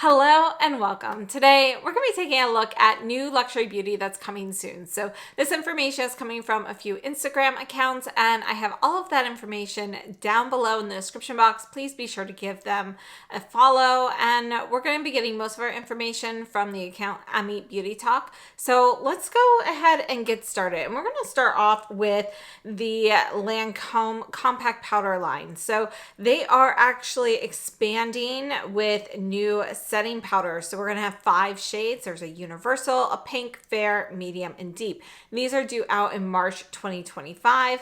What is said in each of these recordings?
Hello and welcome. Today we're going to be taking a look at new luxury beauty that's coming soon. So this information is coming from a few Instagram accounts and I have all of that information down below in the description box. Please be sure to give them a follow, and we're going to be getting most of our information from the account Ami Beauty Talk. So let's go ahead and get started. And we're going to start off with the Lancome compact powder line. So they are actually expanding with new setting powders. So we're going to have 5 shades. There's a universal, a pink, fair, medium, and deep. And these are due out in March 2025.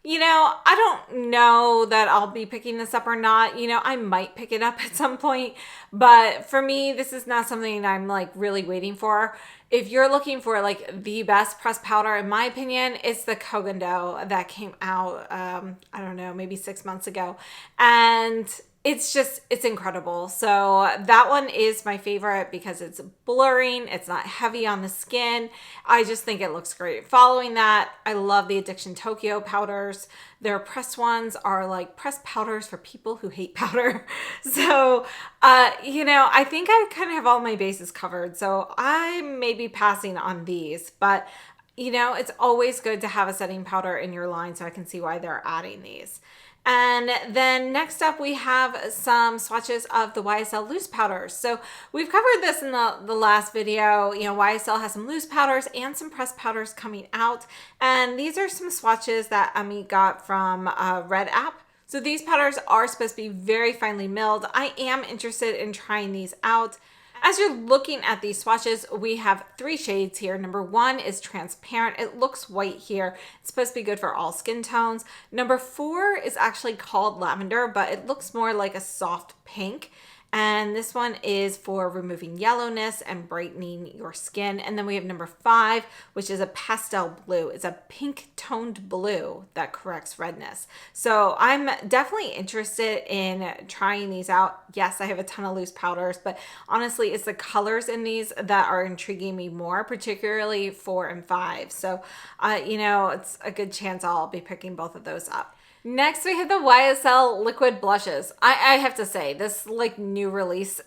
You know, I don't know that I'll be picking this up or not. You know, I might pick it up at some point, but for me, this is not something I'm like really waiting for. If you're looking for like the best pressed powder, in my opinion, it's the Koh Gen Do that came out, I don't know, maybe 6 months ago. And it's incredible. So that one is my favorite because it's blurring. It's not heavy on the skin. I just think it looks great. Following that, I love the Addiction Tokyo powders. Their pressed ones are like pressed powders for people who hate powder. So, you know, I think I kind of have all my bases covered. So I may be passing on these, but you know, it's always good to have a setting powder in your line, so I can see why they're adding these. And then next up, we have some swatches of the YSL loose powders. So we've covered this in the last video. You know, YSL has some loose powders and some pressed powders coming out. And these are some swatches that Ami got from Red App. So these powders are supposed to be very finely milled. I am interested in trying these out. As you're looking at these swatches, we have 3 shades here. Number 1 is transparent. It looks white here. It's supposed to be good for all skin tones. Number 4 is actually called lavender, but it looks more like a soft pink. And this one is for removing yellowness and brightening your skin. And then we have number 5, which is a pastel blue. It's a pink toned blue that corrects redness. So I'm definitely interested in trying these out. Yes, I have a ton of loose powders, but honestly, it's the colors in these that are intriguing me more, particularly 4 and 5. So, you know, it's a good chance I'll be picking both of those up. Next, we have the YSL liquid blushes. I have to say, this like new release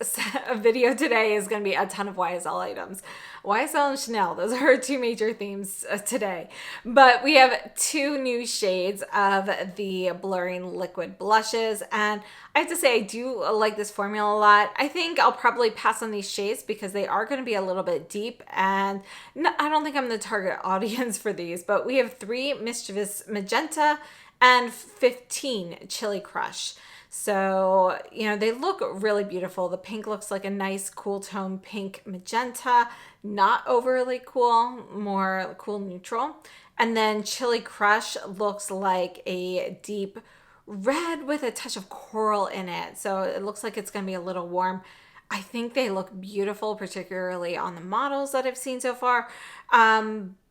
video today is going to be a ton of YSL items. YSL and Chanel, those are our 2 major themes today. But we have 2 new shades of the blurring liquid blushes. And I have to say, I do like this formula a lot. I think I'll probably pass on these shades because they are going to be a little bit deep. And no, I don't think I'm the target audience for these. But we have 3 mischievous magenta and 15 Chili Crush. So, you know, they look really beautiful. The pink looks like a nice cool tone pink magenta, not overly cool, more cool neutral. And then Chili Crush looks like a deep red with a touch of coral in it. So it looks like it's going to be a little warm. I think they look beautiful, particularly on the models that I've seen so far.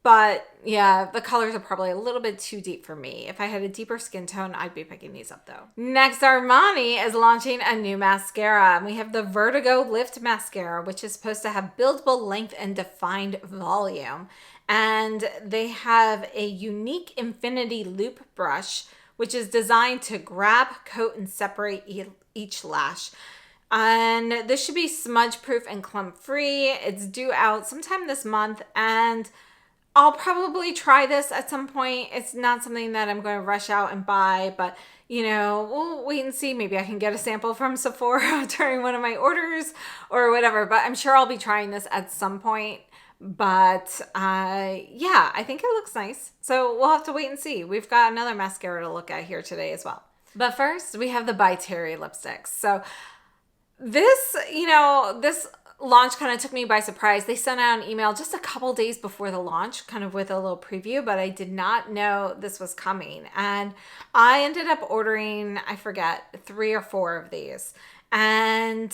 But yeah, the colors are probably a little bit too deep for me. If I had a deeper skin tone, I'd be picking these up though. Next, Armani is launching a new mascara. We have the Vertigo Lift Mascara, which is supposed to have buildable length and defined volume. And they have a unique infinity loop brush, which is designed to grab, coat, and separate each lash. And this should be smudge proof and clump free. It's due out sometime this month, and I'll probably try this at some point. It's not something that I'm going to rush out and buy, but you know, we'll wait and see. Maybe I can get a sample from Sephora during one of my orders or whatever, but I'm sure I'll be trying this at some point. But yeah, I think it looks nice. So we'll have to wait and see. We've got another mascara to look at here today as well. But first, we have the By Terry lipsticks. So this, you know, this launch kind of took me by surprise. They sent out an email just a couple days before the launch, kind of with a little preview, but I did not know this was coming. And I ended up ordering, I forget, 3 or 4 of these. And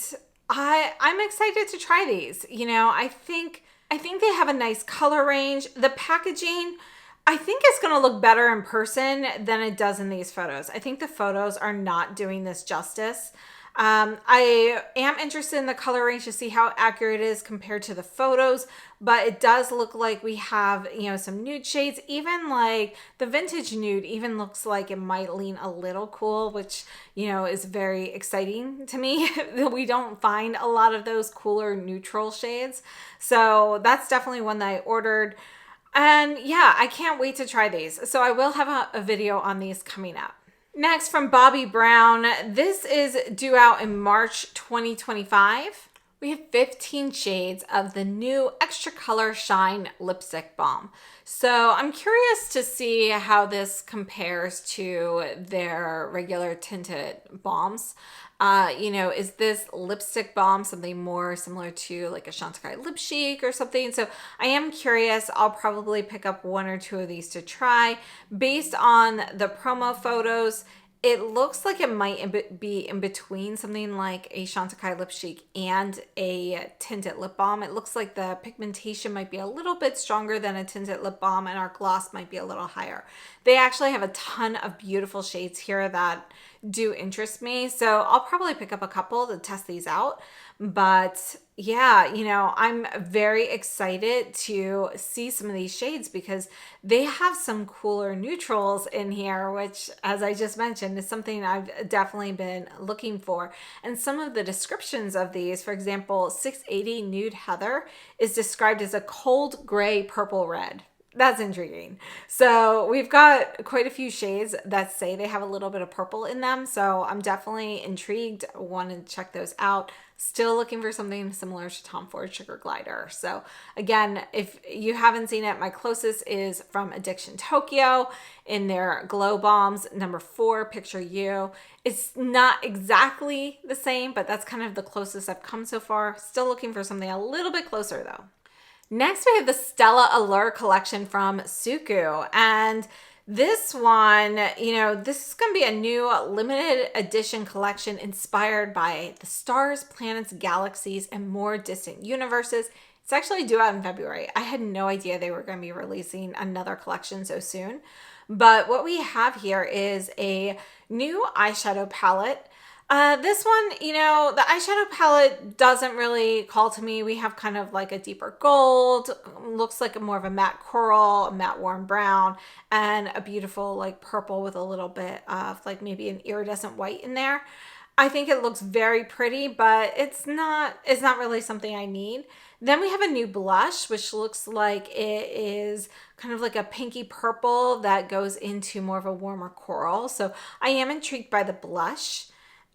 I'm excited to try these. You know, I think they have a nice color range. The packaging, I think it's going to look better in person than it does in these photos. I think the photos are not doing this justice. I am interested in the color range to see how accurate it is compared to the photos, but it does look like we have, you know, some nude shades. Even like the vintage nude even looks like it might lean a little cool, which, you know, is very exciting to me. We don't find a lot of those cooler neutral shades. So that's definitely one that I ordered. And yeah, I can't wait to try these. So I will have a video on these coming up. Next, from Bobbi Brown, this is due out in March 2025. We have 15 shades of the new Extra Color Shine Lipstick Balm. So I'm curious to see how this compares to their regular tinted balms. You know, is this lipstick balm something more similar to like a Chantecaille Lip Chic or something? So I am curious. I'll probably pick up one or two of these to try. Based on the promo photos, it looks like it might be in between something like a Chantecaille Lip Chic and a tinted lip balm. It looks like the pigmentation might be a little bit stronger than a tinted lip balm and our gloss might be a little higher. They actually have a ton of beautiful shades here that do interest me. So I'll probably pick up a couple to test these out. But yeah, you know, I'm very excited to see some of these shades because they have some cooler neutrals in here, which, as I just mentioned, is something I've definitely been looking for. And some of the descriptions of these, for example, 680 Nude Heather is described as a cold gray purple red. That's intriguing. So we've got quite a few shades that say they have a little bit of purple in them. So I'm definitely intrigued. Want to check those out. Still looking for something similar to Tom Ford Sugar Glider. So again, if you haven't seen it, my closest is from Addiction Tokyo in their Glow Bombs number 4, Picture You. It's not exactly the same, but that's kind of the closest I've come so far. Still looking for something a little bit closer though. Next, we have the Stella Allure collection from SUQQU. And this one, you know, this is going to be a new limited edition collection inspired by the stars, planets, galaxies, and more distant universes. It's actually due out in February. I had no idea they were going to be releasing another collection so soon. But what we have here is a new eyeshadow palette. This one, you know, the eyeshadow palette doesn't really call to me. We have kind of like a deeper gold, looks like more of a matte coral, a matte warm brown, and a beautiful like purple with a little bit of like maybe an iridescent white in there. I think it looks very pretty, but it's not really something I need. Then we have a new blush, which looks like it is kind of like a pinky purple that goes into more of a warmer coral. So I am intrigued by the blush.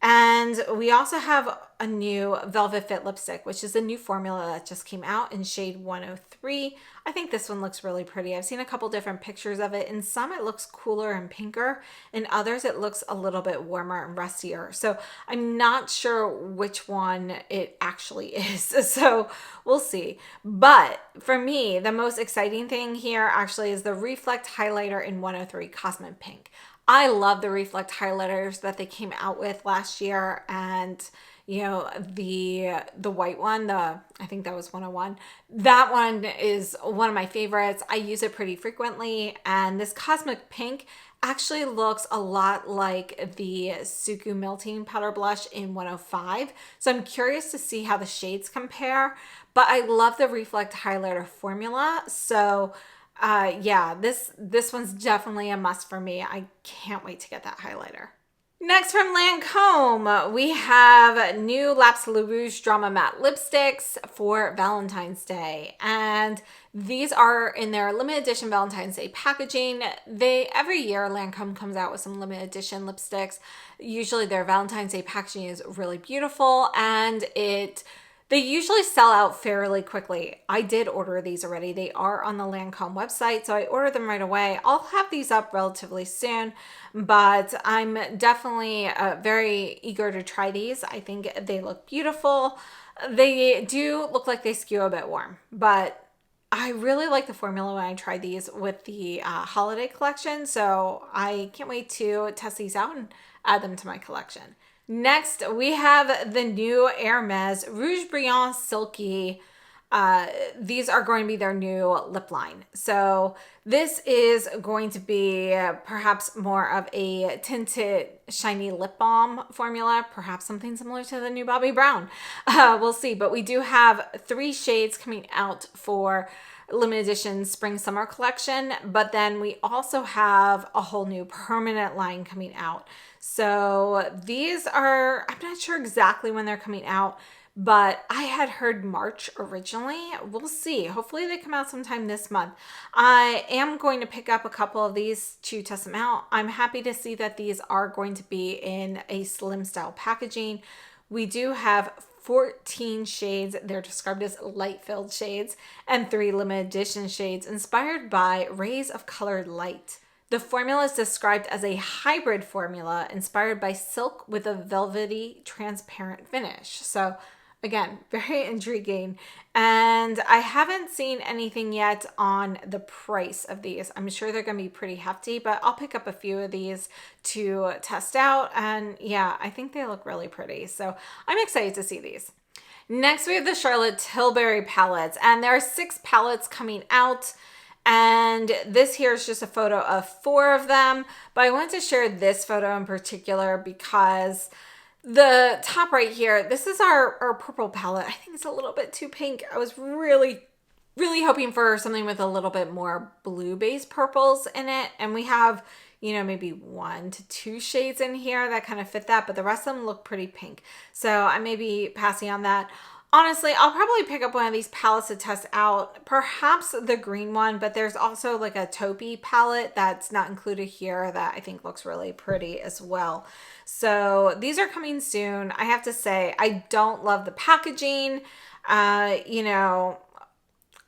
And we also have a new Velvet Fit lipstick, which is a new formula that just came out in shade 103. I think this one looks really pretty. I've seen a couple different pictures of it. In some, it looks cooler and pinker. In others, it looks a little bit warmer and rustier. So I'm not sure which one it actually is. So we'll see. But for me, the most exciting thing here actually is the Reflect Highlighter in 103 Cosmic Pink. I love the Reflect highlighters that they came out with last year, and you know, the white one, I think that was 101. That one is one of my favorites. I use it pretty frequently, and this Cosmic Pink actually looks a lot like the SUQQU Melting Powder Blush in 105. So I'm curious to see how the shades compare, but I love the Reflect highlighter formula. So yeah, this one's definitely a must for me. I can't wait to get that highlighter. Next, from Lancome, we have new L'Absolu Rouge Drama Matte lipsticks for Valentine's Day. And these are in their limited edition Valentine's Day packaging. Every year, Lancome comes out with some limited edition lipsticks. Usually their Valentine's Day packaging is really beautiful, and they usually sell out fairly quickly. I did order these already. They are on the Lancome website, so I ordered them right away. I'll have these up relatively soon, but I'm definitely very eager to try these. I think they look beautiful. They do look like they skew a bit warm, but I really like the formula when I tried these with the holiday collection, so I can't wait to test these out and add them to my collection. Next, we have the new Hermes Rouge Brillant Silky these are going to be their new lip line. So this is going to be perhaps more of a tinted shiny lip balm formula, perhaps something similar to the new Bobbi Brown. We'll see, but we do have 3 shades coming out for limited edition spring summer collection, but then we also have a whole new permanent line coming out. So these are, I'm not sure exactly when they're coming out, but I had heard March originally. We'll see. Hopefully they come out sometime this month. I am going to pick up a couple of these to test them out. I'm happy to see that these are going to be in a slim style packaging. We do have 14 shades. They're described as light filled shades and 3 limited edition shades inspired by rays of colored light. The formula is described as a hybrid formula inspired by silk with a velvety transparent finish. So again, very intriguing. And I haven't seen anything yet on the price of these. I'm sure they're going to be pretty hefty, but I'll pick up a few of these to test out. And yeah, I think they look really pretty. So I'm excited to see these. Next, we have the Charlotte Tilbury palettes, and there are 6 palettes coming out. And this here is just a photo of 4 of them, but I wanted to share this photo in particular because the top right here, this is our purple palette. I think it's a little bit too pink. I was really hoping for something with a little bit more blue-based purples in it. And we have, you know, maybe 1 to 2 shades in here that kind of fit that, but the rest of them look pretty pink. So I may be passing on that. Honestly, I'll probably pick up one of these palettes to test out, perhaps the green one, but there's also like a taupey palette that's not included here that I think looks really pretty as well. So these are coming soon. I have to say, I don't love the packaging. You know,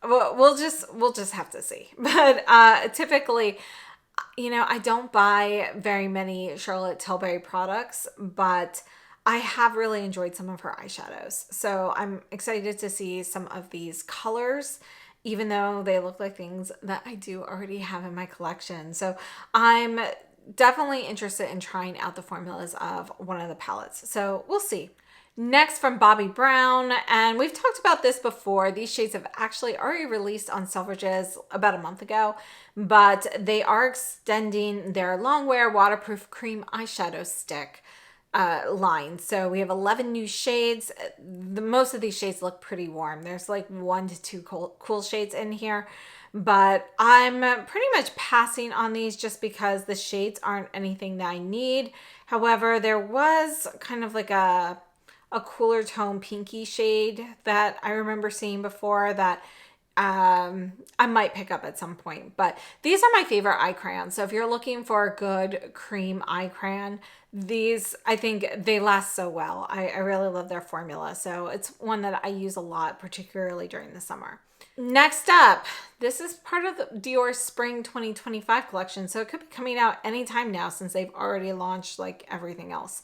we'll just have to see. But typically, you know, I don't buy very many Charlotte Tilbury products, but I have really enjoyed some of her eyeshadows. So I'm excited to see some of these colors, even though they look like things that I do already have in my collection. So I'm definitely interested in trying out the formulas of one of the palettes. So we'll see. Next, from Bobbi Brown, and we've talked about this before. These shades have actually already released on Selfridges about a month ago, but they are extending their longwear waterproof cream eyeshadow stick line. So we have 11 new shades. Most of these shades look pretty warm. There's like 1 to 2 cool shades in here, but I'm pretty much passing on these just because the shades aren't anything that I need. However, there was kind of like a cooler tone pinky shade that I remember seeing before that I might pick up at some point. But these are my favorite eye crayons. So if you're looking for a good cream eye crayon, these, I think they last so well. I really love their formula. So it's one that I use a lot, particularly during the summer. Next up, this is part of the Dior Spring 2025 collection. So it could be coming out anytime now since they've already launched like everything else.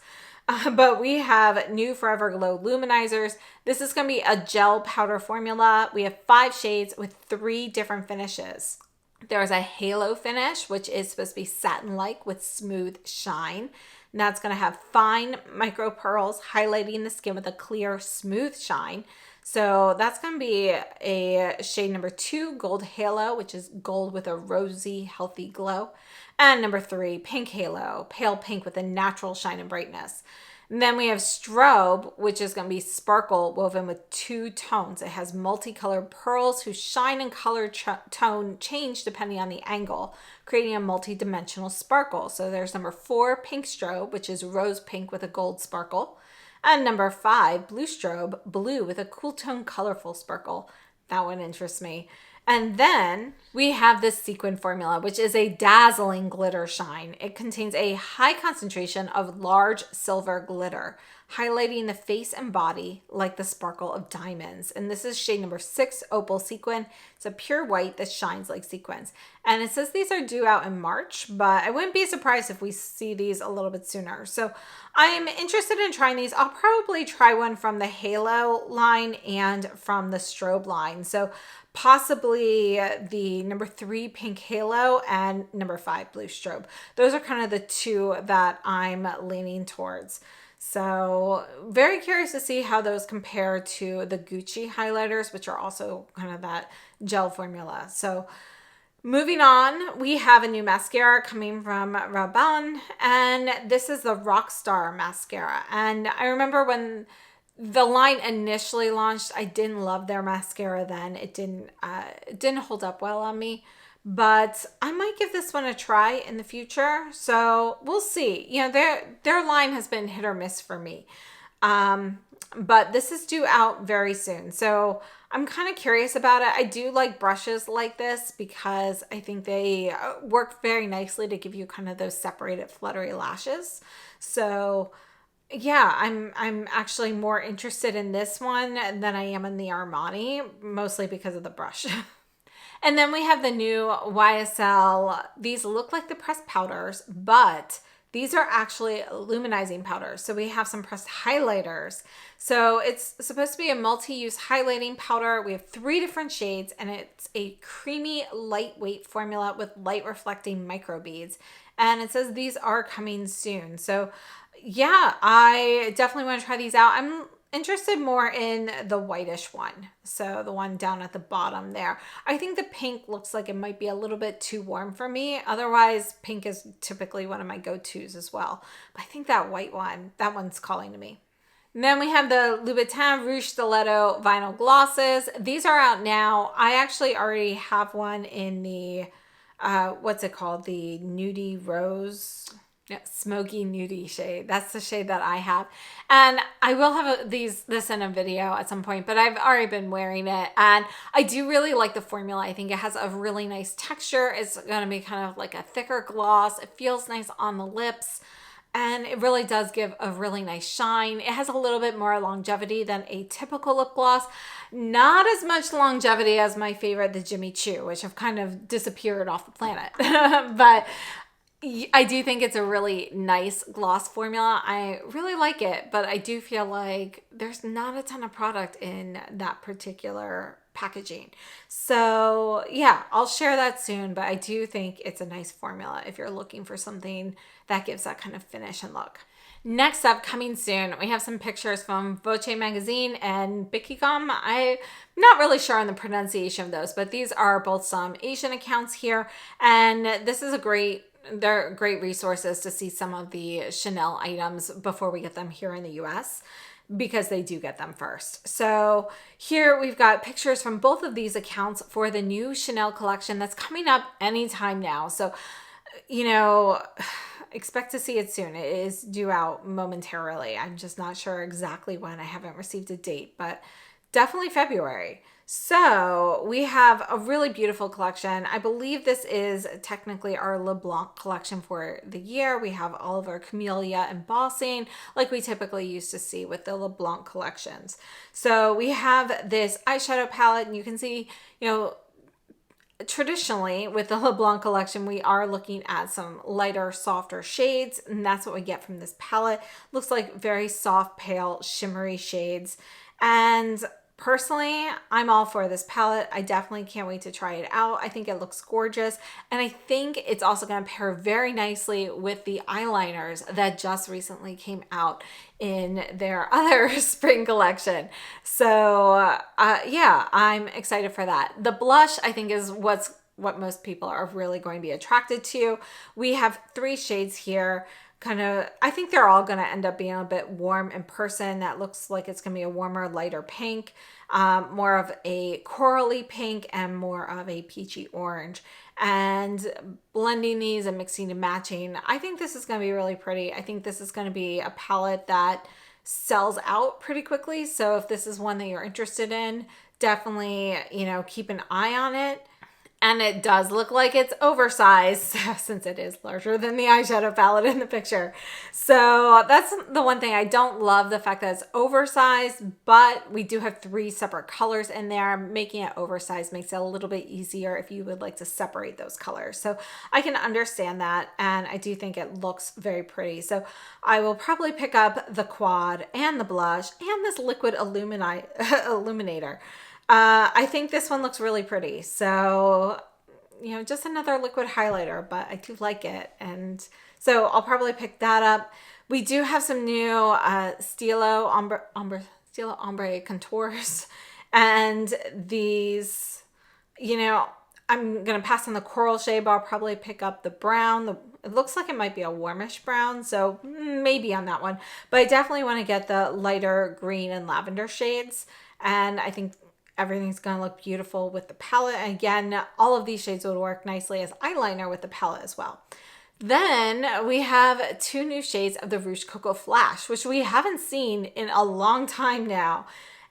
But we have new Forever Glow Luminizers. This is going to be a gel powder formula. We have 5 shades with 3 different finishes. There's a halo finish, which is supposed to be satin-like with smooth shine. And that's going to have fine micro pearls highlighting the skin with a clear, smooth shine. So that's going to be a shade number 2, Gold Halo, which is gold with a rosy, healthy glow. And number 3, Pink Halo, pale pink with a natural shine and brightness. And then we have Strobe, which is going to be sparkle woven with 2 tones. It has multicolored pearls whose shine and color tone change depending on the angle, creating a multi-dimensional sparkle. So there's number 4, Pink Strobe, which is rose pink with a gold sparkle. And number 5, Blue Strobe, blue with a cool tone colorful sparkle. That one interests me. And then we have this sequin formula, which is a dazzling glitter shine. It contains a high concentration of large silver glitter, highlighting the face and body like the sparkle of diamonds. And this is shade number 6, Opal Sequin. It's a pure white that shines like sequins. And it says these are due out in March, but I wouldn't be surprised if we see these a little bit sooner. So I'm interested in trying these. I'll probably try one from the Halo line and from the Strobe line. So possibly the number 3 Pink Halo and number 5 Blue Strobe. Those are kind of the 2 that I'm leaning towards. So very curious to see how those compare to the Gucci highlighters, which are also kind of that gel formula. So moving on, we have a new mascara coming from Rabanne, and this is the Rockstar mascara. And I remember when the line initially launched, I didn't love their mascara then. It didn't hold up well on me, but I might give this one a try in the future. So we'll see. You know, their line has been hit or miss for me. But this is due out very soon. So I'm kind of curious about it. I do like brushes like this because I think they work very nicely to give you kind of those separated fluttery lashes. So yeah, I'm actually more interested in this one than I am in the Armani, mostly because of the brush. And then we have the new YSL. These look like the pressed powders, but these are actually luminizing powders. So we have some pressed highlighters. So it's supposed to be a multi-use highlighting powder. We have 3 different shades, and it's a creamy, lightweight formula with light reflecting micro beads. And it says these are coming soon. So yeah, I definitely want to try these out. I'm interested more in the whitish one. So the one down at the bottom there. I think the pink looks like it might be a little bit too warm for me. Otherwise, pink is typically one of my go-tos as well. But I think that white one, that one's calling to me. And then we have the Louboutin Rouge Stiletto Vinyl Glosses. These are out now. I actually already have one in the, what's it called? The Nudie Rose. Yeah, smoky nudie shade. That's the shade that I have. And I will have this in a video at some point, but I've already been wearing it. And I do really like the formula. I think it has a really nice texture. It's going to be kind of like a thicker gloss. It feels nice on the lips. And it really does give a really nice shine. It has a little bit more longevity than a typical lip gloss. Not as much longevity as my favorite, the Jimmy Choo, which have kind of disappeared off the planet. But I do think it's a really nice gloss formula. I really like it, but I do feel like there's not a ton of product in that particular packaging. So yeah, I'll share that soon, but I do think it's a nice formula if you're looking for something that gives that kind of finish and look. Next up, coming soon, we have some pictures from Voce magazine and Bikigam. I'm not really sure on the pronunciation of those, but these are both some Asian accounts here. And this is they're great resources to see some of the Chanel items before we get them here in the US, because they do get them first. So here we've got pictures from both of these accounts for the new Chanel collection that's coming up anytime now. So, you know, expect to see it soon. It is due out momentarily. I'm just not sure exactly when. I haven't received a date, but definitely February. So we have a really beautiful collection. I believe this is technically our Blanc collection for the year. We have all of our camellia embossing like we typically used to see with the Blanc collections. So we have this eyeshadow palette, and you can see, you know, traditionally with the Blanc collection, we are looking at some lighter, softer shades, and that's what we get from this palette. Looks like very soft, pale, shimmery shades. And personally, I'm all for this palette. I definitely can't wait to try it out. I think it looks gorgeous. And I think it's also going to pair very nicely with the eyeliners that just recently came out in their other spring collection. So yeah, I'm excited for that. The blush, I think, is what most people are really going to be attracted to. We have 3 shades here. I think they're all going to end up being a bit warm in person. That looks like it's going to be a warmer, lighter pink, more of a corally pink, and more of a peachy orange. And blending these and mixing and matching, I think this is going to be really pretty. I think this is going to be a palette that sells out pretty quickly. So if this is one that you're interested in, definitely, you know, keep an eye on it. And it does look like it's oversized since it is larger than the eyeshadow palette in the picture. So that's the one thing. I don't love the fact that it's oversized, but we do have 3 separate colors in there. Making it oversized makes it a little bit easier if you would like to separate those colors. So I can understand that, and I do think it looks very pretty. So I will probably pick up the quad and the blush and this liquid illuminator. I think this one looks really pretty. So, you know, just another liquid highlighter, but I do like it. And so I'll probably pick that up. We do have some new Stilo Ombre contours, and these, I'm gonna pass on the coral shade, but I'll probably pick up the brown. It looks like it might be a warmish brown, so maybe on that one. But I definitely want to get the lighter green and lavender shades, and I think everything's gonna look beautiful with the palette. And again, all of these shades would work nicely as eyeliner with the palette as well. Then we have 2 new shades of the Rouge Coco Flash, which we haven't seen in a long time now.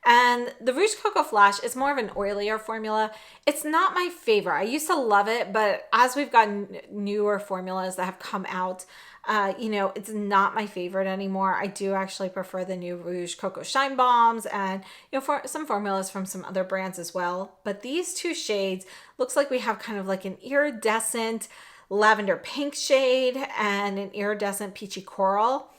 And the Rouge Coco Flash is more of an oilier formula. It's not my favorite. I used to love it, but as we've gotten newer formulas that have come out, it's not my favorite anymore. I do actually prefer the new Rouge Coco Shine Bombs and, for some formulas from some other brands as well. But these 2 shades, looks like we have kind of like an iridescent lavender pink shade and an iridescent peachy coral.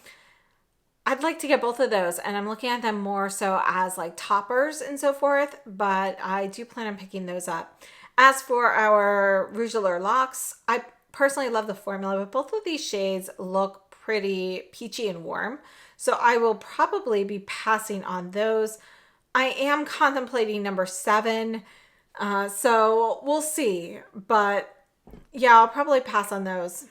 I'd like to get both of those, and I'm looking at them more so as like toppers and so forth, but I do plan on picking those up. As for our Rouge Allure Locks, I personally love the formula, but both of these shades look pretty peachy and warm, so I will probably be passing on those. I am contemplating number 7, so we'll see, but yeah, I'll probably pass on those.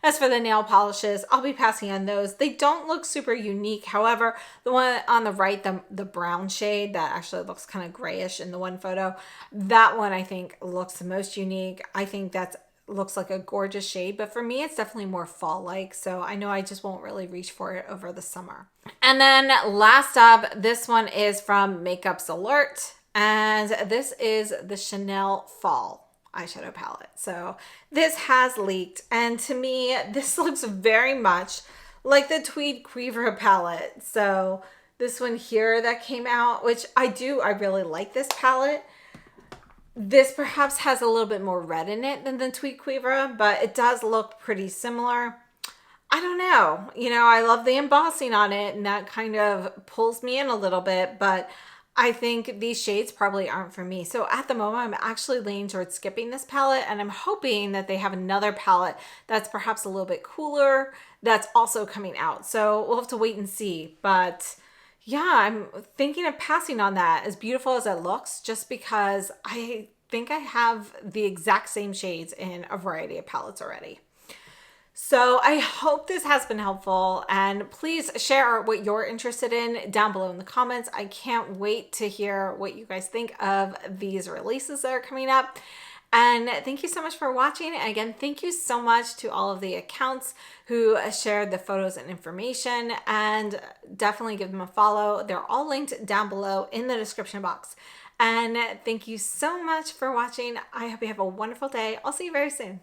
As for the nail polishes, I'll be passing on those. They don't look super unique. However, the one on the right, the brown shade that actually looks kind of grayish in the one photo, that one I think looks the most unique. I think that looks like a gorgeous shade, but for me, it's definitely more fall-like. So I know I just won't really reach for it over the summer. And then last up, this one is from Makeup's Alert, and this is the Chanel Fall eyeshadow palette. So this has leaked, and to me this looks very much like the Tweed Quiver palette. So this one here that came out, which I really like this palette. This perhaps has a little bit more red in it than the Tweed Quiver, but it does look pretty similar. I don't know, I love the embossing on it, and that kind of pulls me in a little bit, but I think these shades probably aren't for me. So at the moment, I'm actually leaning towards skipping this palette, and I'm hoping that they have another palette that's perhaps a little bit cooler that's also coming out. So we'll have to wait and see. But yeah, I'm thinking of passing on that, as beautiful as it looks, just because I think I have the exact same shades in a variety of palettes already. So I hope this has been helpful, and please share what you're interested in down below in the comments. I can't wait to hear what you guys think of these releases that are coming up. And thank you so much for watching. Again, thank you so much to all of the accounts who shared the photos and information, and definitely give them a follow. They're all linked down below in the description box. And thank you so much for watching. I hope you have a wonderful day. I'll see you very soon.